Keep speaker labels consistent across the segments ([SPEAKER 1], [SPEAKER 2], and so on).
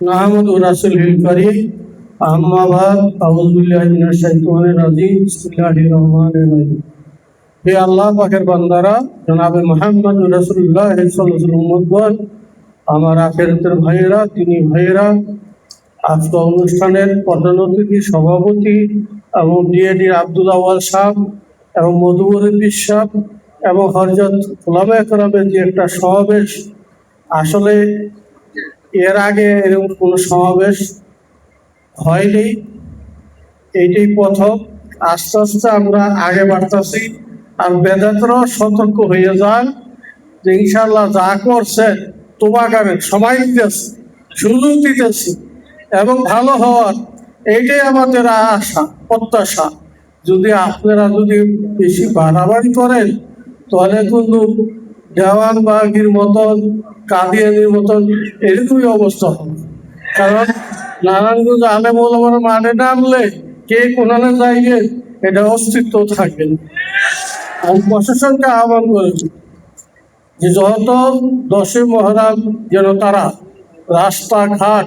[SPEAKER 1] নাহমাদু রাসূলুল কারীম আম্মা বাদ আউযু বিল্লাহি মিনাশ শাইতানির রাজিম বিসমিল্লাহির রহমানির রহিম। হে আল্লাহ পাকের বান্দারা, জনাবে মুহাম্মদ রাসূলুল্লাহ সাল্লাল্লাহু আলাইহি ওয়াসাল্লাম, আমার আখিরাতের ভাইয়েরা, তিনি ভাইয়েরা, আজকে অনুষ্ঠানের প্রধান অতিথি, সভাপতি এবং ডিএডি আব্দুল আওয়াল সাহেব এবং মধুবরী বিশ্বাস এবং হযরত উলামায়ে কেরামের যে একটা সমাবেশ, আসলে এর আগে এরকম কোনো সমাবেশ হয়নি, এইটাই প্রথম। আস্তে আস্তে আমরা আগে বাড়তেছি। আর বেদাতরাও সতর্ক হয়ে যান যে ইনশাল্লাহ যা করছে তোমাকে সময় দিতেছে, সুযোগ দিতেছি এবং ভালো হওয়ার, এইটাই আমাদের আশা প্রত্যাশা। যদি আপনারা বেশি বাড়াবাড়ি করেন তাহলে কিন্তু দেওয়ানবাগির মতন, কাদিয়ানির মতন এরকমই অবস্থা হবে। কারণ নারায়ণগঞ্জ আলেম ওলামার মাঠে নামলে কে কোনানে যাইবে এটা অস্তিত্ব থাকবে না। আমি প্রশাসনকে আহ্বান করেছি যে যত 10ই মুহররম যেন তারা রাস্তাঘাট,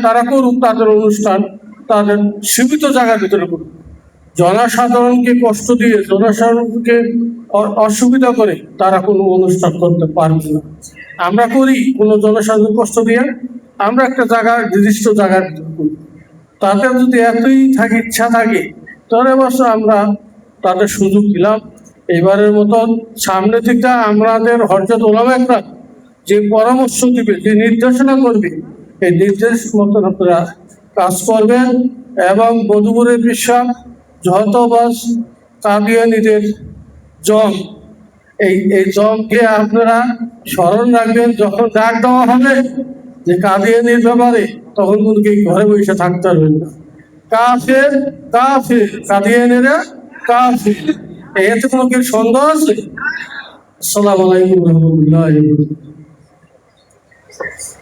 [SPEAKER 1] তারা করুক তাদের অনুষ্ঠান, তাদের সীমিত জায়গার ভিতরে করুক। জনসাধারণকে কষ্ট দিয়ে, জনসাধারণকে অসুবিধা করে তারা কোনো অনুষ্ঠান করতে পারবে না। আমরা করি কোনো জনসাধারণ কষ্ট দিয়ে, আমরা একটা জায়গার নির্দিষ্ট জায়গার ভিতরে করি। তাদের যদি এতই ইচ্ছা থাকে তাহলে অবশ্য আমরা তাদের সুযোগ দিলাম। এবারের মতন সামনে থেকে আমাদের হযরত উলামায়ে কেরাম যে পরামর্শ দিবে, যে নির্দেশনা করবে, এই নির্দেশ মতন আপনারা কাজ করবেন। এবং মধুবরী বিশ্বাস, যতবাস কাদিয়ানীদের জম, এই জমকে আপনারা স্মরণ রাখবেন। যখন ডাক দেওয়া হবে যে কাদিয়ানীর ব্যাপারে, তখন কিন্তু ঘরে বসে থাকতে পারবেন না। কাফের কাফের, কাদিয়ানীরা কাফের, এতে কোনো কি সন্দেহ আছে? আসসালামু আলাইকুম ওয়া রাহমাতুল্লাহি ওয়া বারাকাতুহু।